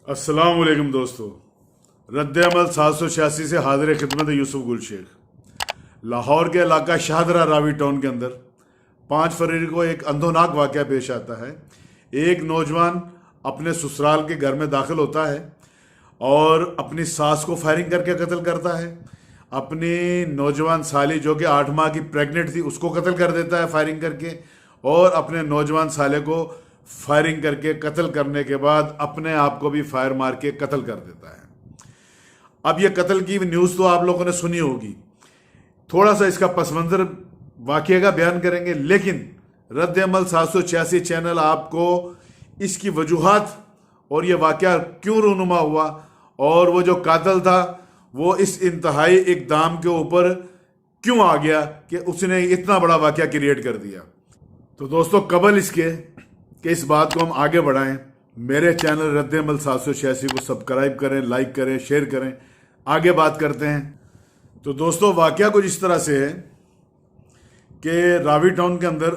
अस्सलाम वालेकुम दोस्तों। रद्द-ए-अमल 786 से हाजिर खिदमत यूसुफ गुल शेख। लाहौर के इलाका शाहदरा रावी टाउन के अंदर 5 फरवरी को एक अंधोनाक वाक़या पेश आता है। एक नौजवान अपने ससुराल के घर में दाखिल होता है और अपनी सास को फायरिंग करके कत्ल करता है। अपनी नौजवान साली जो कि 8 माह की प्रेग्नेंट थी उसको कत्ल कर देता है फायरिंग करके, और अपने नौजवान साले को फायरिंग करके कत्ल करने के बाद अपने आप को भी फायर मार के कत्ल कर देता है। अब ये कत्ल की न्यूज़ तो आप लोगों ने सुनी होगी, थोड़ा सा इसका पस मंज़र वाक़ये का बयान करेंगे, लेकिन रद्द-ए-अमल 786 चैनल आपको इसकी वजूहात और ये वाक़या क्यों रूनुमा हुआ और वो जो कातिल था वो इस इंतहाई इक़दाम के ऊपर क्यों आ गया कि उसने इतना बड़ा वाक़या क्रिएट कर दिया। तो दोस्तों, कबल इसके कि इस बात को हम आगे बढ़ाएं, मेरे चैनल रद्द-ए-अमल 786 को सब्सक्राइब करें, लाइक करें, शेयर करें। आगे बात करते हैं। तो दोस्तों, वाक़या कुछ इस तरह से है कि रावी टाउन के अंदर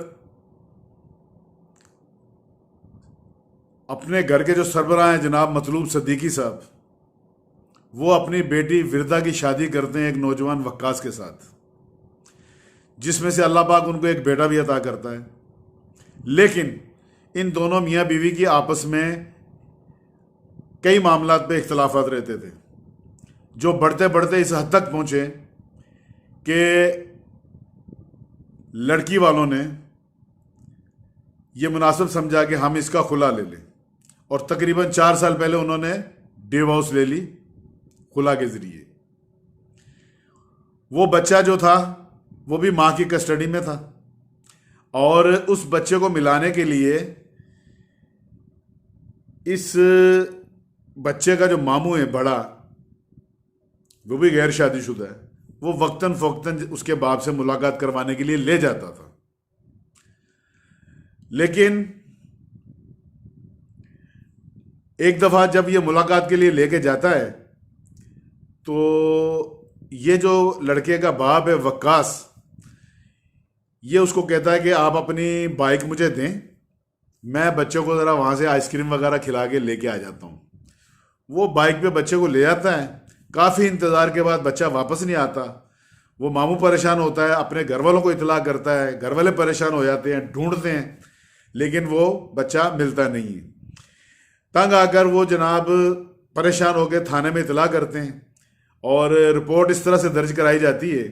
अपने घर के जो सरबराह हैं जनाब मतलूब सदीकी साहब, वो अपनी बेटी विरदा की शादी करते हैं एक नौजवान वक्कास के साथ, जिसमें से अल्लाह पाक उनको एक बेटा भी अता करता है। लेकिन इन दोनों मियाँ बीवी की आपस में कई मामलात पे इख्तलाफात रहते थे, जो बढ़ते बढ़ते इस हद तक पहुँचे कि लड़की वालों ने ये मुनासिब समझा कि हम इसका खुला ले लें, और तकरीबन 4 साल पहले उन्होंने डिवोर्स ले ली खुला के ज़रिए। वो बच्चा जो था वो भी माँ की कस्टडी में था, और उस बच्चे को मिलाने के लिए इस बच्चे का जो मामू है बड़ा, वो भी गैर शादीशुदा है, वो वक्तन फ़ौक्तन उसके बाप से मुलाकात करवाने के लिए ले जाता था। लेकिन एक दफ़ा जब ये मुलाकात के लिए लेके जाता है तो ये जो लड़के का बाप है वक्कास, ये उसको कहता है कि आप अपनी बाइक मुझे दें, मैं बच्चे को ज़रा वहाँ से आइसक्रीम वगैरह खिला के लेके आ जाता हूँ। वो बाइक पे बच्चे को ले आता है। काफ़ी इंतज़ार के बाद बच्चा वापस नहीं आता। वो मामू परेशान होता है, अपने घर वालों को इतला करता है, घर वाले परेशान हो जाते हैं, ढूंढते हैं, लेकिन वो बच्चा मिलता नहीं है। तंग आकर वो जनाब परेशान होकर थाने में इतला करते हैं और रिपोर्ट इस तरह से दर्ज कराई जाती है।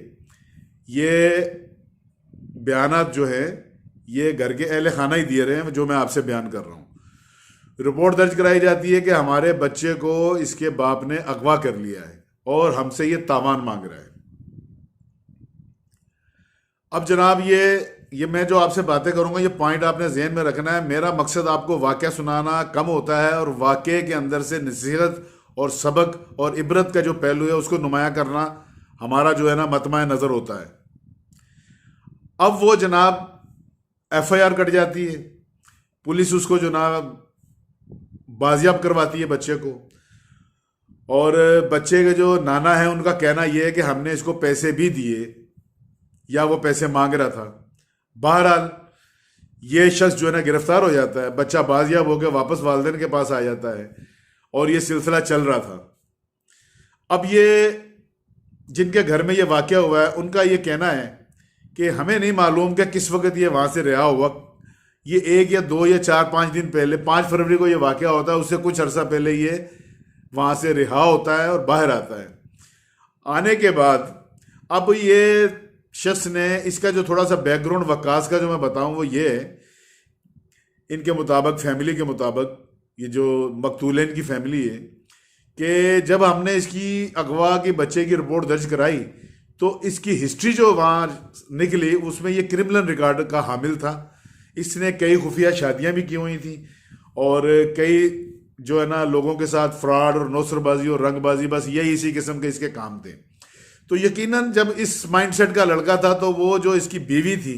ये बयानात जो है ये घर के अहले खाना ही दिए रहे हैं, जो मैं आपसे बयान कर रहा हूँ। रिपोर्ट दर्ज कराई जाती है कि हमारे बच्चे को इसके बाप ने अगवा कर लिया है और हमसे ये तावान मांग रहा है। अब जनाब ये मैं जो आपसे बातें करूंगा, ये पॉइंट आपने जहन में रखना है। मेरा मकसद आपको वाक़या सुनाना कम होता है और वाक़ये के अंदर से नसीहत और सबक और इबरत का जो पहलू है उसको नुमाया करना हमारा जो है ना मतमा नज़र होता है। अब वो जनाब FIR कट जाती है, पुलिस उसको जनाब बाजियाब करवाती है बच्चे को, और बच्चे के जो नाना है उनका कहना यह है कि हमने इसको पैसे भी दिए या वो पैसे मांग रहा था। बहरहाल ये शख्स जो है ना गिरफ्तार हो जाता है, बच्चा बाजियाब होकर वापस वालिदैन के पास आ जाता है और ये सिलसिला चल रहा था। अब ये जिनके घर में ये वाक़या हुआ है उनका ये कहना है कि हमें नहीं मालूम कि किस वक्त ये वहाँ से रिहा हुआ। ये 1 या 2 या 4-5 दिन पहले, 5 फरवरी को ये वाक़या होता है, उससे कुछ अरसा पहले ये वहाँ से रिहा होता है और बाहर आता है। आने के बाद अब ये शख्स ने इसका जो थोड़ा सा बैकग्राउंड वक्कास का जो मैं बताऊँ वो ये है, इनके मुताबिक, फैमिली के मुताबिक, ये जो मकतूलेन की फैमिली है, कि जब हमने इसकी अगवा की बच्चे की रिपोर्ट दर्ज कराई तो इसकी हिस्ट्री जो वहाँ निकली उसमें ये क्रिमिनल रिकॉर्ड का हामिल था। इसने कई खुफिया शादियाँ भी की हुई थी और कई जो है ना लोगों के साथ फ्रॉड और नौसरबाजी और रंगबाजी, बस यही इसी किस्म के इसके काम थे। तो यकीनन जब इस माइंडसेट का लड़का था तो वो जो इसकी बीवी थी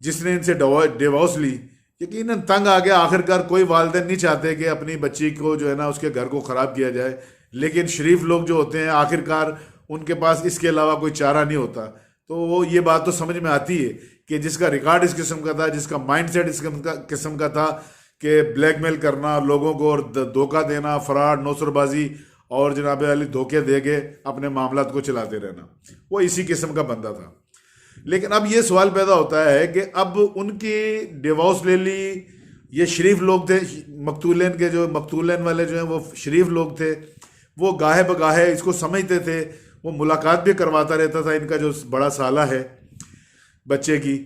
जिसने इनसे डिवोर्स ली, यकीनन तंग आ गया। आखिरकार कोई वालिदैन नहीं चाहते कि अपनी बच्ची को जो है ना उसके घर को ख़राब किया जाए, लेकिन शरीफ लोग जो होते हैं आखिरकार उनके पास इसके अलावा कोई चारा नहीं होता। तो वो ये बात तो समझ में आती है कि जिसका रिकॉर्ड इस किस्म का था, जिसका माइंडसेट इस किस्म का था कि ब्लैकमेल करना लोगों को और धोखा देना, फ्रॉड, नौसरबाजी और जनाबे वाली धोखे दे के अपने मामलात को चलाते रहना, वो इसी किस्म का बंदा था। लेकिन अब ये सवाल पैदा होता है कि अब उनकी डिवोर्स ले ली, ये शरीफ लोग थे, मकतूलैन के जो मकतूलैन वाले जो हैं वो शरीफ लोग थे, वो गाहे बगाहे इसको समझते थे, वो मुलाकात भी करवाता रहता था इनका जो बड़ा साला है बच्चे की,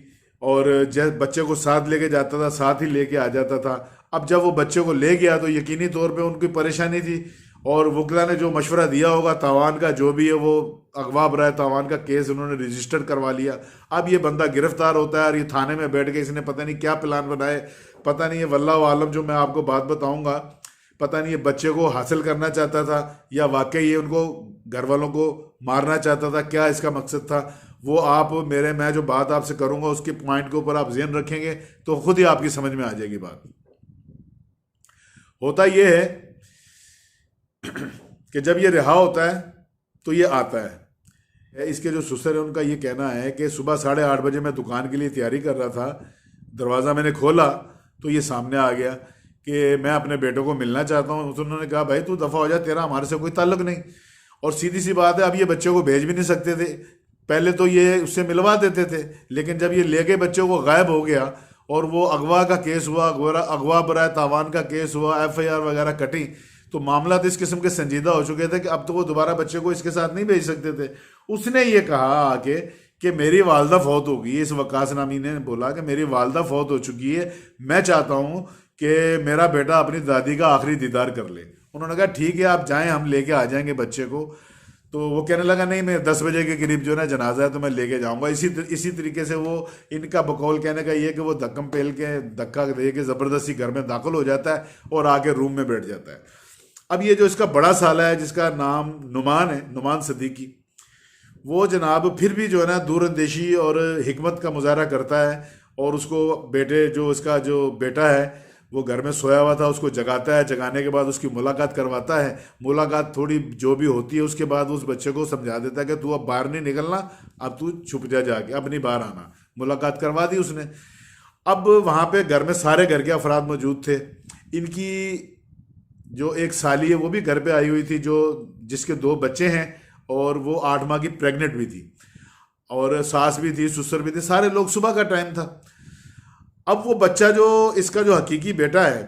और जब बच्चे को साथ लेके जाता था साथ ही लेके आ जाता था। अब जब वो बच्चे को ले गया तो यकीनी तौर पे उनकी परेशानी थी, और वकला ने जो मशवरा दिया होगा तावान का जो भी है, वो अगवा बराए तावान का केस उन्होंने रजिस्टर करवा लिया। अब ये बंदा गिरफ्तार होता है और ये थाने में बैठ के इसने पता नहीं क्या प्लान बनाए, पता नहीं, ये वल्लाह आलम, जो मैं आपको बात बताऊंगा, पता नहीं ये बच्चे को हासिल करना चाहता था या वाकई ये उनको घर वालों को मारना चाहता था, क्या इसका मकसद था, वो आप मैं जो बात आपसे करूंगा उसके पॉइंट के ऊपर आप ज़हन रखेंगे तो खुद ही आपकी समझ में आ जाएगी बात। होता ये है कि जब ये रिहा होता है तो ये आता है, इसके जो ससुर है उनका ये कहना है कि सुबह 8:30 बजे मैं दुकान के लिए तैयारी कर रहा था, दरवाज़ा मैंने खोला तो ये सामने आ गया कि मैं अपने बेटों को मिलना चाहता हूँ। तो उन्होंने कहा भाई तू दफ़ा हो जा, तेरा हमारे से कोई ताल्लुक नहीं। और सीधी सी बात है, अब ये बच्चे को भेज भी नहीं सकते थे, पहले तो ये उससे मिलवा देते थे, लेकिन जब ये लेके बच्चों को गायब हो गया और वो अगवा का केस हुआ, अगवा बराए तावान का केस हुआ, FIR वगैरह कटी, तो मामला तो इस किस्म के संजीदा हो चुके थे कि अब तो वो दोबारा बच्चे को इसके साथ नहीं भेज सकते थे। उसने ये कहा आके कि मेरी वालदा फौत हो गई है, इस वकास नामी ने बोला कि मेरी वालदा फौत हो चुकी है, मैं चाहता हूँ कि मेरा बेटा अपनी दादी का आखिरी दीदार कर ले। उन्होंने कहा ठीक है आप जाएं, हम लेके आ जाएंगे बच्चे को। तो वो कहने लगा नहीं, मैं 10 बजे के करीब जो है ना जनाजा है तो मैं लेके जाऊंगा। इसी तरीके से वो, इनका बकौल कहने का ये कि वो धक्कम पेल के धक्का दे के ज़बरदस्ती घर में दाखिल हो जाता है और आके रूम में बैठ जाता है। अब ये जो इसका बड़ा साला है जिसका नाम नुमान है, नुमान सिद्दीकी, वो जनाब फिर भी जो है ना दूरअंदेशी और हिकमत का मुजाहरा करता है, और उसको बेटे, जो इसका जो बेटा है वो घर में सोया हुआ था, उसको जगाता है, जगाने के बाद उसकी मुलाकात करवाता है। मुलाकात थोड़ी जो भी होती है उसके बाद उस बच्चे को समझा देता है कि तू अब बाहर नहीं निकलना, अब तू छुप जा जाके, अब नहीं बाहर आना। मुलाकात करवा दी उसने। अब वहाँ पे घर में सारे घर के अफराद मौजूद थे। इनकी जो एक साली है वो भी घर पे आई हुई थी, जो जिसके 2 बच्चे हैं, और वो 8 माह की प्रेग्नेंट भी थी, और सास भी थी, ससुर भी थे, सारे लोग। सुबह का टाइम था। अब वो बच्चा जो इसका जो हकीकी बेटा है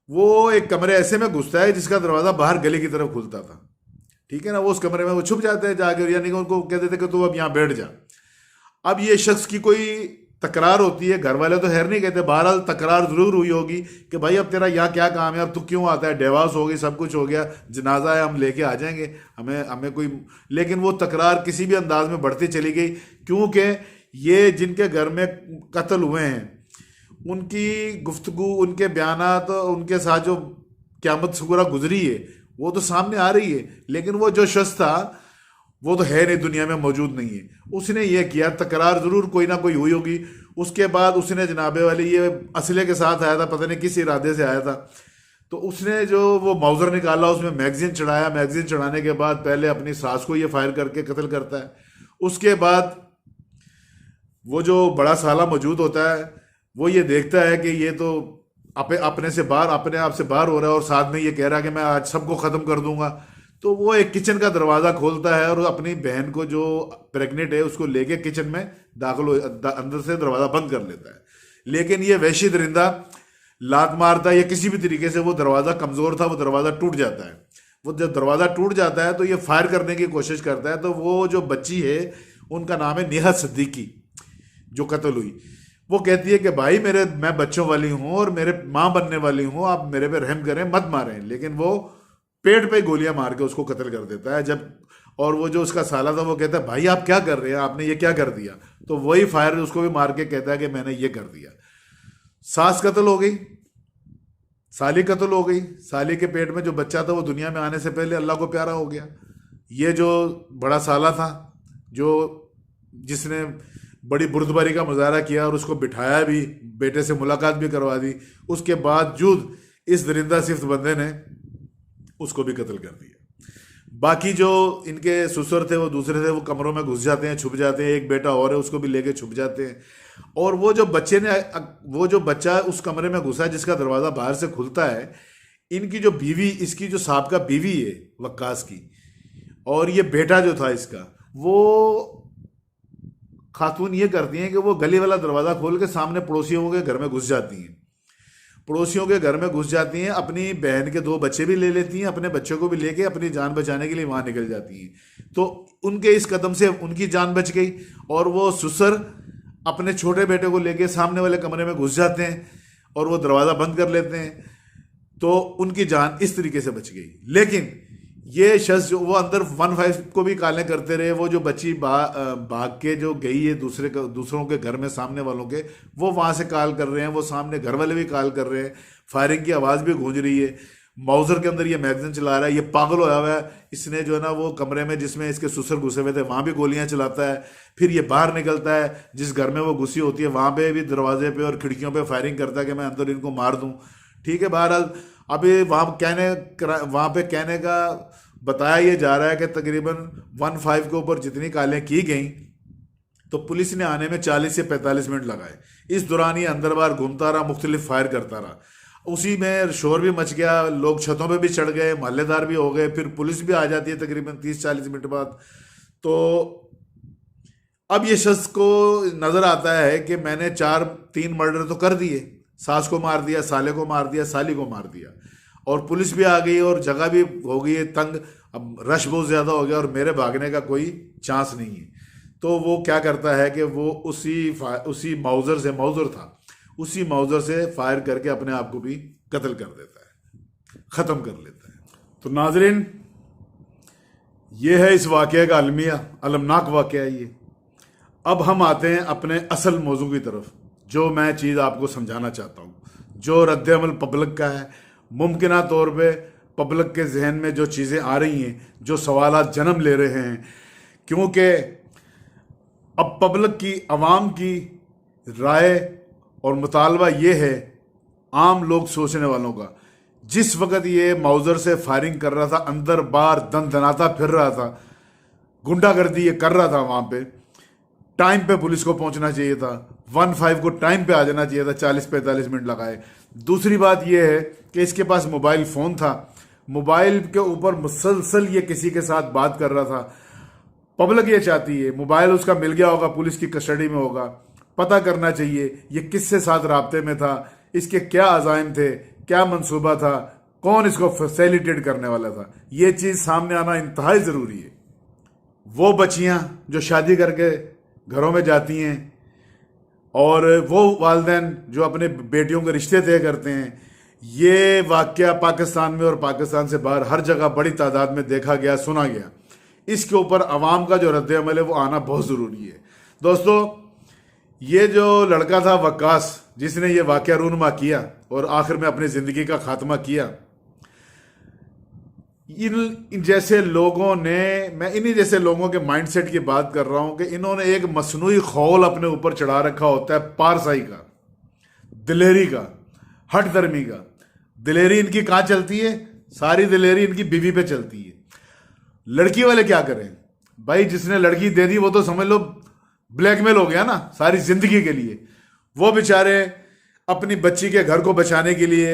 वो एक कमरे ऐसे में घुसता है जिसका दरवाज़ा बाहर गली की तरफ खुलता था, ठीक है ना। वो उस कमरे में वो छुप जाते हैं जाकर, यानी कि उनको कहते थे कि तू अब यहाँ बैठ जा। अब ये शख्स की कोई तकरार होती है, घर वाले तो खैर नहीं कहते, बहरहाल तकरार जरूर हुई होगी कि भाई अब तेरा यहाँ क्या काम है, अब तू क्यों आता है, डिवोर्स हो गई, सब कुछ हो गया, जनाजा है, हम लेके आ जाएंगे, हमें कोई। लेकिन वो तकरार किसी भी अंदाज में बढ़ती चली गई, क्योंकि ये जिनके घर में कत्ल हुए हैं उनकी गुफ्तगू, उनके बयानात, उनके साथ जो क़यामत सुगरा गुजरी है वो तो सामने आ रही है, लेकिन वो जो शख्स था वो तो है नहीं, दुनिया में मौजूद नहीं है। उसने ये किया, तकरार ज़रूर कोई ना कोई हुई होगी। उसके बाद उसने जनाबे वाली ये असले के साथ आया था, पता नहीं किस इरादे से आया था, तो उसने जो वो माउज़र निकाला, उसमें मैगज़ीन चढ़ाया। मैगज़ीन चढ़ाने के बाद पहले अपनी सास को ये फायर करके कत्ल करता है। उसके बाद वो जो बड़ा साला मौजूद होता है वो ये देखता है कि ये तो अपने आप से बाहर हो रहा है, और साथ में ये कह रहा है कि मैं आज सबको ख़त्म कर दूंगा। तो वो एक किचन का दरवाज़ा खोलता है और अपनी बहन को जो प्रेग्नेंट है उसको लेके किचन में दाखिल हो, अंदर से दरवाज़ा बंद कर लेता है। लेकिन ये वहशी दरिंदा लात मारता है या किसी भी तरीके से, वो दरवाज़ा कमज़ोर था, वो दरवाज़ा टूट जाता है। वो जब दरवाज़ा टूट जाता है तो ये फायर करने की कोशिश करता है। तो वो जो बच्ची है उनका नाम है नेहा सिद्दीकी, जो कत्ल हुई। वो कहती है कि भाई मैं बच्चों वाली हूँ और मेरे माँ बनने वाली हूँ, आप मेरे पे रहम करें, मत मारें। लेकिन वो पेट पे गोलियां मार के उसको कत्ल कर देता है। और वो जो उसका साला था वो कहता है भाई आप क्या कर रहे हैं, आपने ये क्या कर दिया। तो वही फायर उसको भी मार के कहता है कि मैंने ये कर दिया। सास कत्ल हो गई, साली कत्ल हो गई। साली के पेट में जो बच्चा था वो दुनिया में आने से पहले अल्लाह को प्यारा हो गया। ये जो बड़ा साला था, जिसने बड़ी बुर्दबारी का मुजाहरा किया और उसको बिठाया भी, बेटे से मुलाकात भी करवा दी, उसके बावजूद इस दरिंदा सिफ्त बंदे ने उसको भी कत्ल कर दिया। बाकी जो इनके ससुर थे वो दूसरे थे, वो कमरों में घुस जाते हैं, छुप जाते हैं। एक बेटा और है, उसको भी लेके छुप जाते हैं। और वो जो बच्चा उस कमरे में घुसा है जिसका दरवाज़ा बाहर से खुलता है, इनकी जो बीवी, इसकी जो साहब का बीवी है वक्कास की, और ये बेटा जो था इसका, वो खातून ये करती हैं कि वो गली वाला दरवाज़ा खोल के सामने पड़ोसियों के घर में घुस जाती हैं। पड़ोसियों के घर में घुस जाती हैं, अपनी बहन के 2 बच्चे भी ले लेती हैं, अपने बच्चों को भी लेके अपनी जान बचाने के लिए वहाँ निकल जाती हैं। तो उनके इस कदम से उनकी जान बच गई, और वो ससुर अपने छोटे बेटे को लेके सामने वाले कमरे में घुस जाते हैं और वो दरवाज़ा बंद कर लेते हैं। तो उनकी जान इस तरीके से बच गई। लेकिन ये शख्स जो वो अंदर 15 को भी कालें करते रहे, वो जो बच्ची भाग के जो गई है दूसरों के घर में, सामने वालों के, वो वहाँ से काल कर रहे हैं, वो सामने घर वाले भी काल कर रहे हैं, फायरिंग की आवाज़ भी गूंज रही है। माउजर के अंदर ये मैगजीन चला रहा है, ये पागल होया हुआ है। इसने जो है ना वो कमरे में जिसमें इसके ससुर घुसे हुए थे वहाँ भी गोलियाँ चलाता है, फिर ये बाहर निकलता है, जिस घर में वो घुसी होती है वहाँ पे भी दरवाजे पे और खिड़कियों पे फायरिंग करता है कि मैं अंदर इनको मार दूँ। ठीक है, बहरहाल अभी वहाँ पे कहने का बताया ये जा रहा है कि तकरीबन 15 के ऊपर जितनी कालें की गई तो पुलिस ने आने में 40 से 45 मिनट लगाए। इस दौरान ये अंदर बाहर घूमता रहा, मुख्तलिफ फायर करता रहा। उसी में शोर भी मच गया, लोग छतों पे भी चढ़ गए, मोहल्लेदार भी हो गए, फिर पुलिस भी आ जाती है तकरीबन 30-40 मिनट बाद। तो अब ये शख्स को नज़र आता है कि मैंने 3 मर्डर तो कर दिए, सास को मार दिया, साले को मार दिया, साली को मार दिया, और पुलिस भी आ गई और जगह भी हो गई है तंग, अब रश बहुत ज़्यादा हो गया और मेरे भागने का कोई चांस नहीं है। तो वो क्या करता है कि वो उसी उसी माउजर से फायर करके अपने आप को भी कत्ल कर देता है, ख़त्म कर लेता है। तो नाजरीन, ये है इस वाक़े का अलमिया, अलमनाक वाक़या ये। अब हम आते हैं अपने असल मौजू की तरफ, जो मैं चीज़ आपको समझाना चाहता हूँ, जो रद्द-ए-अमल पब्लिक का है। मुमकिना तौर पे पब्लिक के जहन में जो चीज़ें आ रही हैं, जो सवालात जन्म ले रहे हैं, क्योंकि अब पब्लिक की, आवाम की राय और मुतालबा ये है, आम लोग सोचने वालों का, जिस वक्त ये माउजर से फायरिंग कर रहा था, अंदर बाहर दनदनाता फिर रहा था, गुंडागर्दी ये कर रहा था, वहाँ पे टाइम पे पुलिस को पहुंचना चाहिए था, 15 को टाइम पे आ जाना चाहिए था, 40-45 मिनट लगाए। दूसरी बात यह है कि इसके पास मोबाइल फ़ोन था, मोबाइल के ऊपर मुसलसल ये किसी के साथ बात कर रहा था। पब्लिक ये चाहती है, मोबाइल उसका मिल गया होगा, पुलिस की कस्टडी में होगा, पता करना चाहिए ये किससे साथ राब्ते में था, इसके क्या अज़ाइम थे, क्या मंसूबा था, कौन इसको फैसिलिटेट करने वाला था। ये चीज़ सामने आना इंतहाई ज़रूरी है। वो बच्चियाँ जो शादी करके घरों में जाती हैं और वो वालिदैन जो अपने बेटियों के रिश्ते तय करते हैं, ये वाक़या पाकिस्तान में और पाकिस्तान से बाहर हर जगह बड़ी तादाद में देखा गया, सुना गया। इसके ऊपर अवाम का जो रद्द अमल है वो आना बहुत ज़रूरी है। दोस्तों, ये जो लड़का था वक्कास, जिसने ये वाक़या रूनुमा किया और आखिर में अपनी ज़िंदगी का खात्मा किया, इन जैसे लोगों ने, मैं इन्हीं जैसे लोगों के माइंडसेट की बात कर रहा हूं कि इन्होंने एक मसनूई खौल अपने ऊपर चढ़ा रखा होता है, पारसाई का, दिलेरी का, हट धर्मी का। दिलेरी इनकी कहाँ चलती है? सारी दिलेरी इनकी बीवी पे चलती है। लड़की वाले क्या करें भाई? जिसने लड़की दे दी वो तो समझ लो ब्लैकमेल हो गया ना सारी जिंदगी के लिए। वो बेचारे अपनी बच्ची के घर को बचाने के लिए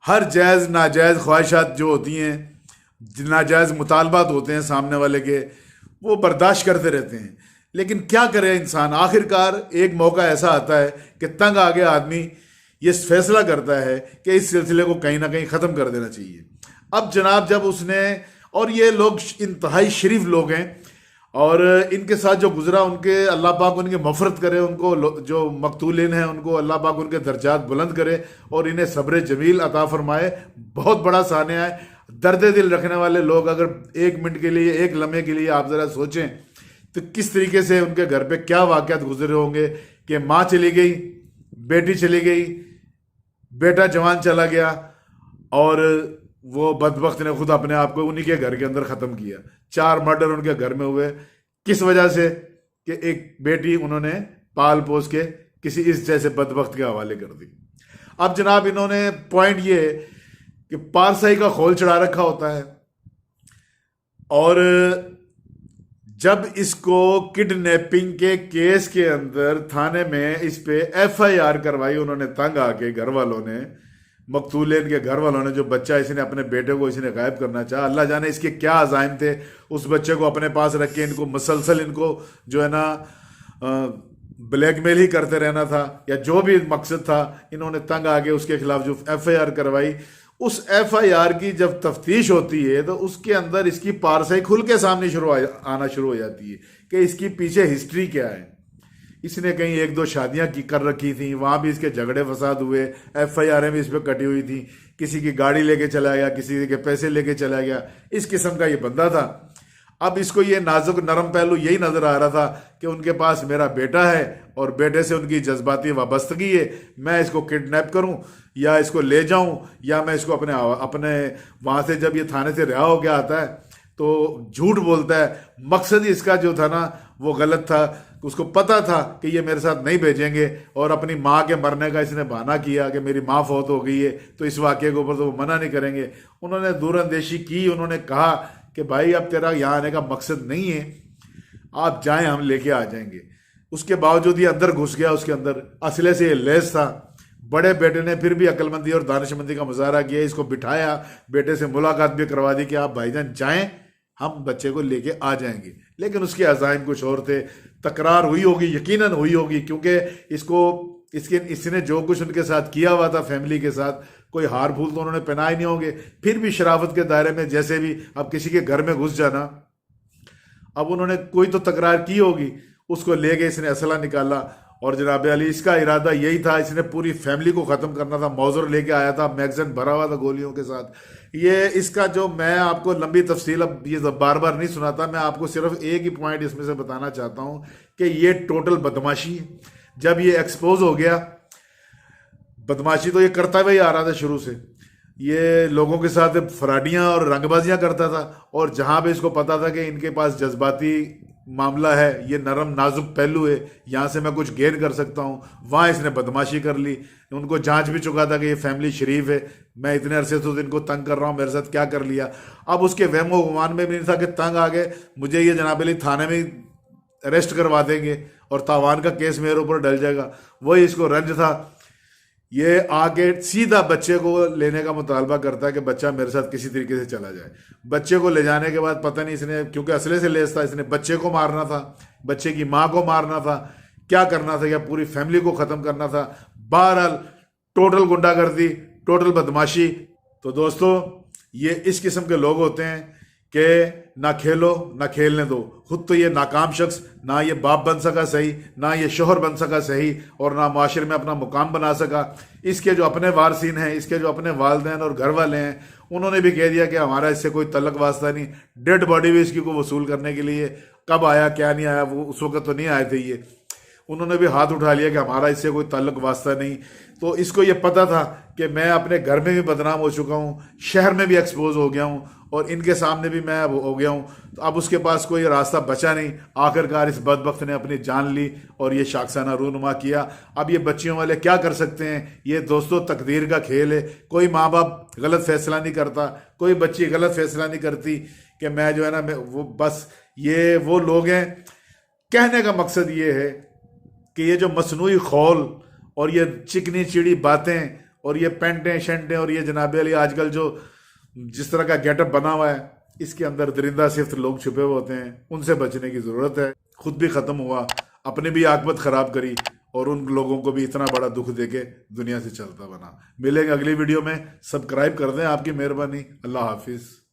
हर जायज़ नाजायज़ ख्वाहिशात जो होती हैं, नाजायज़ मुतालबात होते हैं सामने वाले के, वो बर्दाश्त करते रहते हैं। लेकिन क्या करे इंसान, आखिरकार एक मौका ऐसा आता है कि तंग आगे आदमी ये फैसला करता है कि इस सिलसिले को कहीं ना कहीं ख़त्म कर देना चाहिए। अब जनाब, जब उसने, और ये लोग इंतहाई शरीफ लोग हैं और इनके साथ जो गुजरा, उनके अल्लाह पाक उनकी मफ़रत करे, उनको जो मकतूलिन हैं उनको अल्लाह पाक उनके दर्जात बुलंद करे और इन्हें सब्र जमील अता फरमाए। बहुत बड़ा सानिया है। दर्द दिल रखने वाले लोग अगर एक मिनट के लिए, एक लम्हे के लिए आप ज़रा सोचें तो किस तरीके से उनके घर पे क्या वाक़यात गुजरे होंगे कि माँ चली गई, बेटी चली गई, बेटा जवान चला गया और वो बदबख्त ने खुद अपने आप को उन्हीं के घर के अंदर ख़त्म किया। 4 मर्डर उनके घर में हुए, किस वजह से? कि एक बेटी उन्होंने पाल पोस के किसी इस जैसे बदबख्त के हवाले कर दी। अब जनाब, इन्होंने पॉइंट ये कि पारसाई का खोल चढ़ा रखा होता है और जब इसको किडनैपिंग के केस के अंदर थाने में इस पे एफआईआर करवाई उन्होंने, तंग आके घर वालों ने, मकतूलेन के घर वालों ने, जो बच्चा इसने अपने बेटे को इसने गायब करना चाहा, अल्लाह जाने इसके क्या अज़ाइम थे, उस बच्चे को अपने पास रख के इनको मुसलसल इनको जो है ना ब्लैकमेल ही करते रहना था, या जो भी मकसद था, इन्होंने तंग आके उसके खिलाफ जो एफआईआर करवाई, उस एफआईआर की जब तफ्तीश होती है तो उसके अंदर इसकी पारसाई खुल के सामने आना शुरू हो जाती है कि इसकी पीछे हिस्ट्री क्या है। इसने कहीं एक दो शादियां की कर रखी थी, वहां भी इसके झगड़े फसाद हुए, एफआईआर भी इस पर कटी हुई थी, किसी की गाड़ी लेके चला गया, किसी के पैसे लेके चला गया, इस किस्म का ये बंदा था। अब इसको ये नाजुक नरम पहलू यही नजर आ रहा था कि उनके पास मेरा बेटा है और बेटे से उनकी जज्बाती वाबस्तगी है, मैं इसको किडनैप करूं या इसको ले जाऊं, या मैं इसको अपने वहां से जब ये थाने से रिहा हो गया आता है तो झूठ बोलता है। मकसद ही इसका जो था ना वो गलत था, उसको पता था कि ये मेरे साथ नहीं भेजेंगे, और अपनी माँ के मरने का इसने बहाना किया कि मेरी माँ फौत हो गई है तो इस वाक़े के ऊपर तो वो मना नहीं करेंगे। उन्होंने दूरअंदेशी की, उन्होंने कहा कि भाई अब तेरा यहाँ आने का मकसद नहीं है, आप जाएं, हम लेके आ जाएंगे। उसके बावजूद ये अंदर घुस गया, उसके अंदर असले से ये लैस था। बड़े बेटे ने फिर भी अक्लमंदी और दानिशमंदी का मुजाहरा किया, इसको बिठाया, बेटे से मुलाकात भी करवा दी कि आप भाईजान जाएं, हम बच्चे को लेके आ जाएंगे। लेकिन उसके अज़ाइम कुछ और थे। तकरार हुई होगी, यकीनन हुई होगी, क्योंकि इसने जो कुछ उनके साथ किया हुआ था फैमिली के साथ, कोई हार फूल तो उन्होंने पहनाए नहीं होंगे। फिर भी शराफत के दायरे में जैसे भी अब किसी के घर में घुस जाना, अब उन्होंने कोई तो तकरार की होगी, उसको ले गए, इसने असला निकाला और जनाब अली इसका इरादा यही था, इसने पूरी फैमिली को ख़त्म करना था। मौजर लेके आया था, मैगजीन भरा हुआ था गोलियों के साथ। ये इसका जो, मैं आपको लंबी तफसील अब ये बार बार नहीं सुनाता, मैं आपको सिर्फ एक ही पॉइंट इसमें से बताना चाहता हूँ कि ये टोटल बदमाशी है। जब ये एक्सपोज हो गया, बदमाशी तो ये करता हुआ ही आ रहा था शुरू से, ये लोगों के साथ फराडियाँ और रंगबाजियाँ करता था, और जहाँ भी इसको पता था कि इनके पास जज्बाती मामला है, ये नरम नाजुक पहलू है, यहाँ से मैं कुछ गेन कर सकता हूँ, वहाँ इसने बदमाशी कर ली। उनको जांच भी चुका था कि ये फैमिली शरीफ है, मैं इतने अरसे से इनको तंग कर रहा हूँ, मेरे साथ क्या कर लिया। अब उसके वहमो गुमान में भी नहीं था कि तंग आ गए, मुझे ये जनाब अली थाने में अरेस्ट करवा देंगे और तावान का केस मेरे ऊपर डल जाएगा। वही इसको रंज था। ये आगे सीधा बच्चे को लेने का मुतालबा करता है कि बच्चा मेरे साथ किसी तरीके से चला जाए। बच्चे को ले जाने के बाद पता नहीं इसने, क्योंकि असले से लेस था, इसने बच्चे को मारना था, बच्चे की माँ को मारना था, क्या करना था, या पूरी फैमिली को ख़त्म करना था। बहरहाल टोटल गुंडागर्दी, टोटल बदमाशी। तो दोस्तों, ये इस किस्म के लोग होते हैं कि ना खेलो ना खेलने दो। खुद तो ये नाकाम शख्स, ना ये बाप बन सका सही, ना ये शोहर बन सका सही, और ना माशरे में अपना मुकाम बना सका। इसके जो अपने वारसीन हैं, इसके जो अपने वालदैन और घर वाले हैं, उन्होंने भी कह दिया कि हमारा इससे कोई तल्लक वास्ता नहीं। डेड बॉडी भी इसकी को वसूल करने के लिए कब आया क्या नहीं आया, वो उस वक्त तो नहीं आए थे ये, उन्होंने भी हाथ उठा लिया कि हमारा इससे कोई ताल्लुक वास्ता नहीं। तो इसको ये पता था कि मैं अपने घर में भी बदनाम हो चुका हूँ, शहर में भी एक्सपोज हो गया हूँ, और इनके सामने भी मैं हो गया हूँ। तो अब उसके पास कोई रास्ता बचा नहीं। आखिरकार इस बदबख्त ने अपनी जान ली और ये शाखसाना रूनुमा किया। अब ये बच्चियों वाले क्या कर सकते हैं? ये दोस्तों तकदीर का खेल है। कोई माँ बाप गलत फैसला नहीं करता, कोई बच्ची गलत फैसला नहीं करती कि मैं जो है ना, मैं वो, बस ये वो लोग हैं। कहने का मकसद ये है कि ये जो मसनूई खौल और ये चिकनी चिड़ी बातें और ये पेंटें शेंटें और ये जनाब अली आजकल जो जिस तरह का गेटअप बना हुआ है, इसके अंदर दरिंदा सिर्फ लोग छुपे हुए होते हैं। उनसे बचने की ज़रूरत है। खुद भी ख़त्म हुआ, अपनी भी आकबत ख़राब करी, और उन लोगों को भी इतना बड़ा दुख देके दुनिया से चलता बना। मिलेंगे अगली वीडियो में। सब्सक्राइब कर दें, आपकी मेहरबानी। अल्लाह हाफिज़।